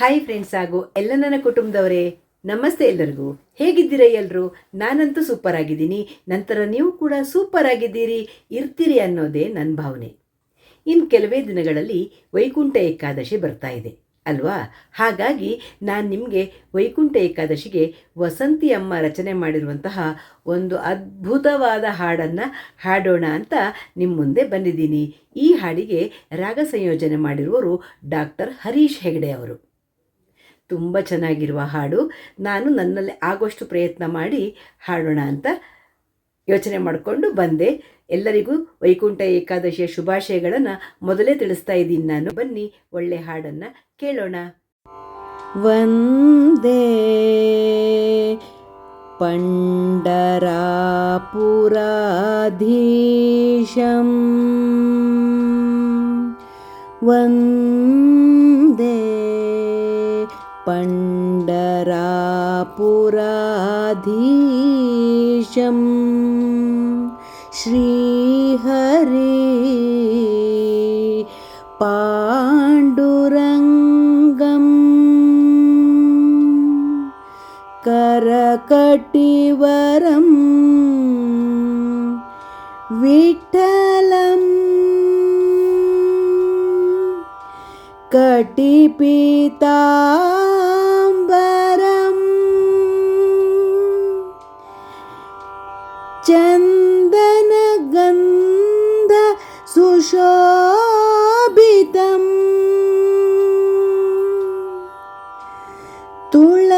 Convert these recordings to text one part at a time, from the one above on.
Hi friends ಹಾಗೂ ಎಲ್ಲ ನನ್ನ ಕುಟುಂಬದವರೇ, ನಮಸ್ತೆ ಎಲ್ಲರಿಗೂ. ಹೇಗಿದ್ದೀರಾ ಎಲ್ಲರೂ? ನಾನಂತೂ ಸೂಪರ್ ಆಗಿದ್ದೀನಿ. ನಂತರ ನೀವು ಕೂಡ ಸೂಪರ್ ಆಗಿದ್ದೀರಿ, ಇರ್ತೀರಿ ಅನ್ನೋದೇ ನನ್ನ ಭಾವನೆ. ಇನ್ನು ಕೆಲವೇ ದಿನಗಳಲ್ಲಿ ವೈಕುಂಠ ಏಕಾದಶಿ ಬರ್ತಾ ಇದೆ ಅಲ್ವಾ? ಹಾಗಾಗಿ ನಾನು ನಿಮಗೆ ವೈಕುಂಠ ಏಕಾದಶಿಗೆ ವಸಂತಿ ಅಮ್ಮ ರಚನೆ ಮಾಡಿರುವಂತಹ ಒಂದು ಅದ್ಭುತವಾದ ಹಾಡನ್ನು ಹಾಡೋಣ ಅಂತ ನಿಮ್ಮ ಮುಂದೆ ಬಂದಿದ್ದೀನಿ. ಈ ಹಾಡಿಗೆ ರಾಗ ಸಂಯೋಜನೆ ಮಾಡಿರುವವರು ಡಾಕ್ಟರ್ ಹರೀಶ್ ಹೆಗಡೆ ಅವರು. ತುಂಬ ಚೆನ್ನಾಗಿರುವ ಹಾಡು. ನಾನು ನನ್ನಲ್ಲಿ ಆಗೋಷ್ಟು ಪ್ರಯತ್ನ ಮಾಡಿ ಹಾಡೋಣ ಅಂತ ಯೋಚನೆ ಮಾಡಿಕೊಂಡು ಬಂದೆ. ಎಲ್ಲರಿಗೂ ವೈಕುಂಠ ಏಕಾದಶಿಯ ಶುಭಾಶಯಗಳನ್ನು ಮೊದಲೇ ತಿಳಿಸ್ತಾ ಇದ್ದೀನಿ ನಾನು. ಬನ್ನಿ ಒಳ್ಳೆ ಹಾಡನ್ನು ಕೇಳೋಣ. ವಂದೇ ಪಂಡರಾಪುರಾಧೀಶಂ ವಂದೇ ಪಂಡರಾಪುರಾಧೀಶಂ ಶ್ರೀಹರಿ ಪಾಂಡುರಂಗಂ ಕರಕಟಿವರಂ ವಿಠಲಂ ಕಟಿಪೀತಾಂಬರಂ ಚಂದನಗಂಧ ಸುಶೋಭಿತಂ ತುಳಸೀಹಾರ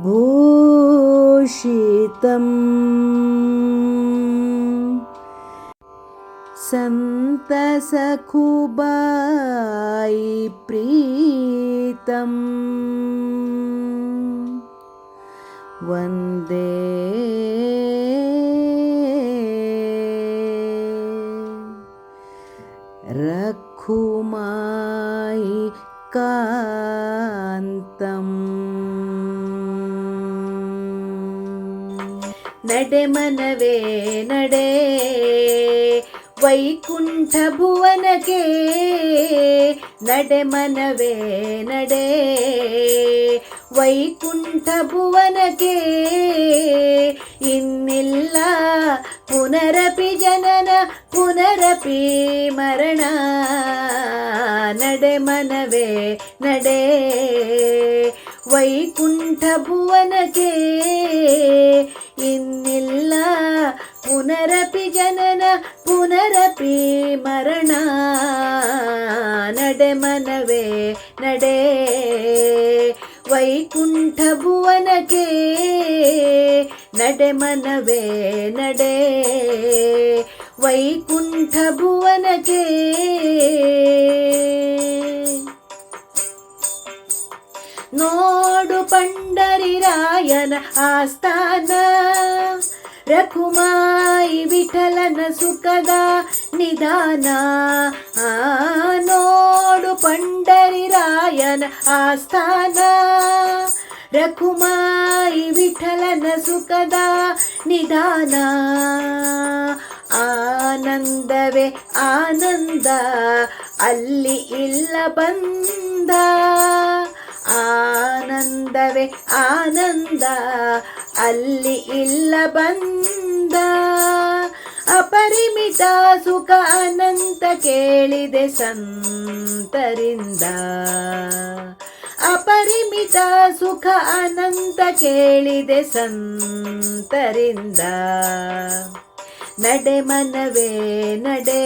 ಭೂಷಿತಂ ಸಂತಸಖುಬಾಯಿ ಪ್ರೀತಂ ವಂದೇ ರಘುಮಾಯಿ ಕಾಂತಂ. ನಡೆ ಮನವೇ ನಡೆ ವೈಕುಂಠ ಭುವನಕ್ಕೆ, ನಡೆ ಮನವೇ ನಡೆ ವೈಕುಂಠ ಭುವನಕ್ಕೆ. ಇನ್ನಿಲ್ಲ ಪುನರಪಿ ಜನನ ಪುನರಪಿ ಮರಣ. ನಡೆ ಮನವೇ ನಡೆ ವೈಕುಂಠ ಭುವನಕ್ಕೆ. ಇನ್ನಿಲ್ಲ ಪುನರಪಿ ಜನನ ಪುನರಪಿ ಮರಣ. ನಡೆ ಮನವೇ ನಡೆ ವೈಕುಂಠ ಭುವನಕ್ಕೆ. ನಡೆ ಮನವೇ ನಡೆ ವೈಕುಂಠ ಭುವನಕ್ಕೆ. ನೋಡು ಪಂಡರಿರಾಯನ ಆಸ್ಥಾನ, ರಘುಮಾಯಿ ವಿಠಲನ ಸುಖದ ನಿಧಾನ. ನೋಡು ಪಂಡರಿರಾಯನ ಆಸ್ಥಾನ, ರಘುಮಾಯಿ ವಿಠಲನ ಸುಖದ ನಿಧಾನ. ಆನಂದವೇ ಆನಂದ ಅಲ್ಲಿ ಇಲ್ಲ ಬಂದ. ಆನಂದವೇ ಆನಂದ ಅಲ್ಲಿ ಇಲ್ಲ ಬಂದ. ಅಪರಿಮಿತ ಸುಖ ಅನಂತ ಕೇಳಿದೆ ಸಂತರಿಂದ. ಅಪರಿಮಿತ ಸುಖ ಅನಂತ ಕೇಳಿದೆ ಸಂತರಿಂದ. ನಡೆ ಮನವೇ ನಡೆ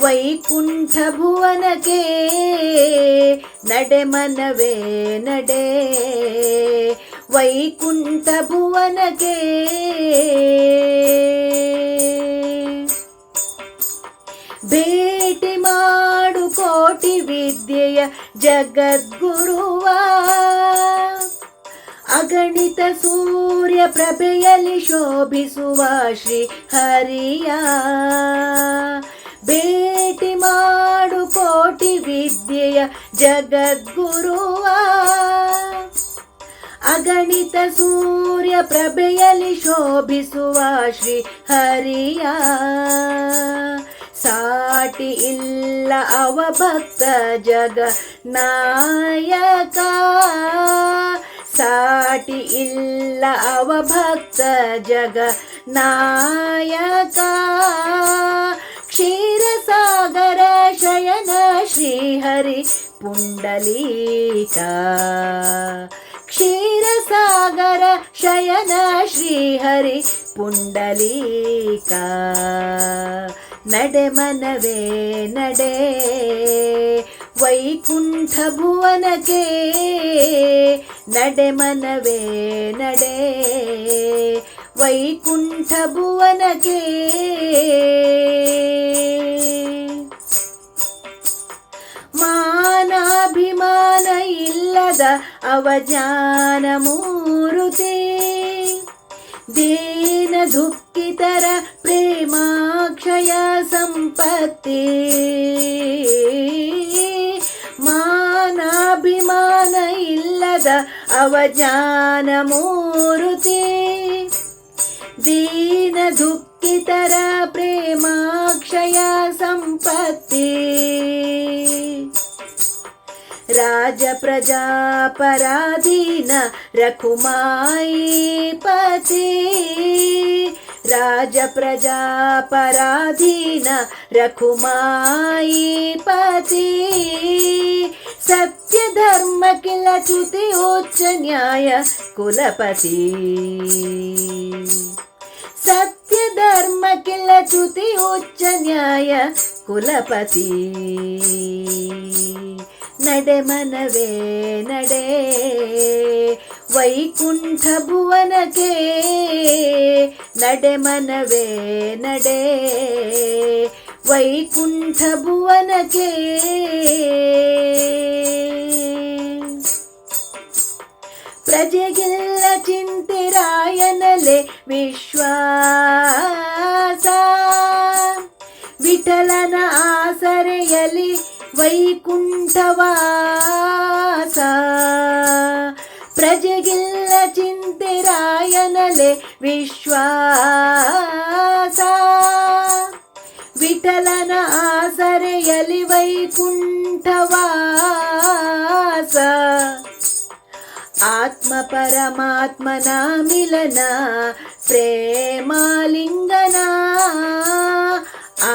ವೈಕುಂಠ ಭುವನಕ್ಕೆ. ನಡೆ ಮನವೇ ನಡೆ ವೈಕುಂಠ ಭುವನಕ್ಕೆ. ಭೇಟಿ ಮಾಡು ಕೋಟಿ ವಿದ್ಯೆಯ ಜಗದ್ಗುರುವ. ಅಗಣಿತ ಸೂರ್ಯ ಪ್ರಭೆಯಲ್ಲಿ ಶೋಭಿಸುವ ಶ್ರೀ ಹರಿಯ. ಭೇಟಿ ಮಾಡು ಕೋಟಿ ವಿದ್ಯೆಯ ಜಗದ್ಗುರುವ. ಅಗಣಿತ ಸೂರ್ಯ ಪ್ರಭೆಯಲ್ಲಿ ಶೋಭಿಸುವ ಶ್ರೀ ಹರಿಯ. ಸಾಟಿ ಇಲ್ಲ ಅವ ಭಕ್ತ ಜಗ ನಾಯಕ, ಸಾಟಿ ಇಲ್ಲ ಅವ ಭಕ್ತ ಜಗ ನಾಯಕ. ಕ್ಷೀರಸಾಗರ ಶಯನ ಶ್ರೀಹರಿ ಪುಂಡಲೀಕ, ಕ್ಷೀರಸಾಗರ ಶಯನ ಶ್ರೀಹರಿ ಪುಂಡಲೀಕ. ನಡೆ ಮನವೇ ನಡೆ ವೈಕುಂಠ ಭುವನಕ್ಕೆ, ನಡೆ ಮನವೇ ನಡೆ ವೈಕುಂಠ ಭುವನಕ್ಕೆ. ಮಾನಾಭಿಮಾನ ಇಲ್ಲದ ಅವಜ್ಞಾನ ಮೂರುತಿ, ದೀನ ದುಃಖಿತರ ಪ್ರೇಮಾಕ್ಷಯ ಸಂಪತ್ತಿ. ಮಾನಾಭಿಮಾನ ಇಲ್ಲದ ಅವಜ್ಞಾನ ಮೂರುತಿ, ದೀನ ದುಃಖಿತರ ಪ್ರೇಮಾಕ್ಷಯ ಸಂಪತ್ತಿ. ರಾಜ ಪ್ರಜಾ ಪರಾಧೀನ ರಘುಮಾಯಿ ಪತಿ, ರಾಜ ಪ್ರಜಾ ಪರಾಧೀನ ರಘುಮಾಯಿ ಪತಿ. ಸತ್ಯ ಧರ್ಮ ಕಿಲ ಚ್ಯುತಿ ಉಚ್ಚ ನ್ಯಾಯ ಕುಲಪತಿ, ಸತ್ಯ ಧರ್ಮ ಕಿಲ ಚ್ಯುತಿ ಉಚ್ಚ ನ್ಯಾಯ ಕುಲಪತಿ. ನಡೆ ಮನವೇ ನಡೆ ವೈಕುಂಠ ಭುವನಕ್ಕೆ, ನಡೆ ಮನವೇ ನಡೆ ವೈಕುಂಠ ಭುವನಕ್ಕೆ. ಪ್ರಜೆಗಿಲ್ಲ ಚಿಂತಿರಾಯನಲೆ ವಿಶ್ವಾಸ, ವಿಠಲನ ಆಸರೆಯಲಿ ವೈಕುಂಠವಾಸ. ಪ್ರಜೆಗಿಲ್ಲ ಚಿಂತಿರಾಯನಲೆ ವಿಶ್ವಾಸ, ವಿಠಲನ ಆಸರೆಯಲಿ ವೈಕುಂಠವಾಸ. ಆತ್ಮ ಪರಮಾತ್ಮನ ಮಿಲನ ಪ್ರೇಮಾಲಿಂಗನ,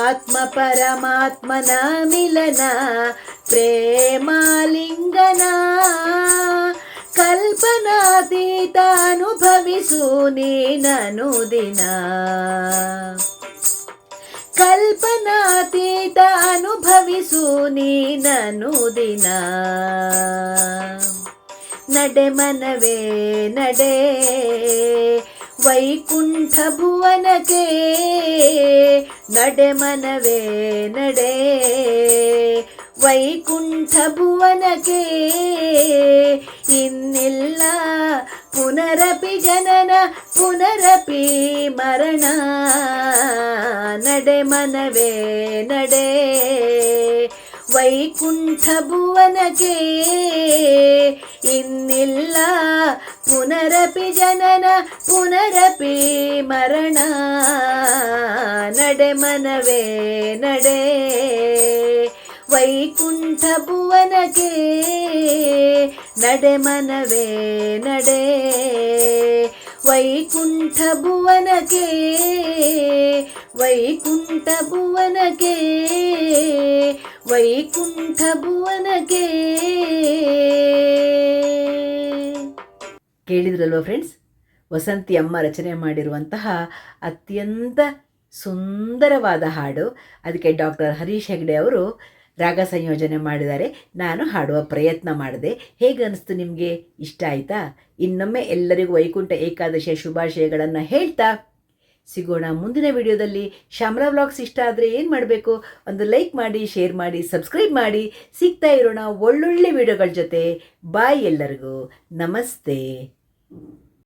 ಆತ್ಮ ಪರಮಾತ್ಮನ ಮಿಲನ ಪ್ರೇಮಾಲಿಂಗನ. ಕಲ್ಪನಾತೀತ ಅನುಭವಿಸು ನೀನನು ದಿನ, ಕಲ್ಪನಾತೀತ ಅನುಭವಿಸು ನೀನನು ದಿನ. ನಡೆ ಮನವೇ ನಡೆ ವೈಕುಂಠ ಭುವನಕ್ಕೆ, ನಡೆ ಮನವೇ ನಡೆ ವೈಕುಂಠ ಭುವನಕ್ಕೆ. ಇನ್ನಿಲ್ಲ ಪುನರಪಿ ಜನನ ಪುನರಪಿ ಮರಣ, ನಡೆ ಮನವೇ ನಡೆ ವೈಕುಂಠ ಭುವನಕ್ಕೆ. ಇನ್ನಿಲ್ಲ ಪುನರಪಿ ಜನನ ಪುನರಪಿ ಮರಣ, ನಡೆ ಮನವೇ ನಡೆ ವೈಕುಂಠ ಭುವನಕ್ಕೆ, ನಡೆ ಮನವೇ ನಡೆ ವೈಕುಂಠ ಭುವನಕ್ಕೆ, ವೈಕುಂಠ ಭುವನಕ್ಕೆ, ವೈಕುಂಠ ಭುವನಕ್ಕೆ. ಕೇಳಿದ್ರಲ್ವ ಫ್ರೆಂಡ್ಸ್, ವಸಂತಿ ಅಮ್ಮ ರಚನೆ ಮಾಡಿರುವಂತಹ ಅತ್ಯಂತ ಸುಂದರವಾದ ಹಾಡು. ಅದಕ್ಕೆ ಡಾಕ್ಟರ್ ಹರೀಶ್ ಹೆಗ್ಡೆ ಅವರು ರಾಗ ಸಂಯೋಜನೆ ಮಾಡಿದ್ದಾರೆ. ನಾನು ಹಾಡುವ ಪ್ರಯತ್ನ ಮಾಡಿದೆ. ಹೇಗೆ ಅನಿಸ್ತು ನಿಮಗೆ? ಇಷ್ಟ ಆಯಿತಾ? ಇನ್ನೊಮ್ಮೆ ಎಲ್ಲರಿಗೂ ವೈಕುಂಠ ಏಕಾದಶಿಯ ಶುಭಾಶಯಗಳನ್ನು ಹೇಳ್ತಾ ಸಿಗೋಣ ಮುಂದಿನ ವಿಡಿಯೋದಲ್ಲಿ. ಶ್ಯಾಮಲಾ ವ್ಲಾಗ್ಸ್ ಇಷ್ಟ ಆದರೆ ಏನು ಮಾಡಬೇಕು? ಒಂದು ಲೈಕ್ ಮಾಡಿ, ಶೇರ್ ಮಾಡಿ, ಸಬ್ಸ್ಕ್ರೈಬ್ ಮಾಡಿ. ಸಿಗ್ತಾ ಇರೋಣ ಒಳ್ಳೊಳ್ಳೆ ವಿಡಿಯೋಗಳ ಜೊತೆ. ಬಾಯ್ ಎಲ್ಲರಿಗೂ. ನಮಸ್ತೆ.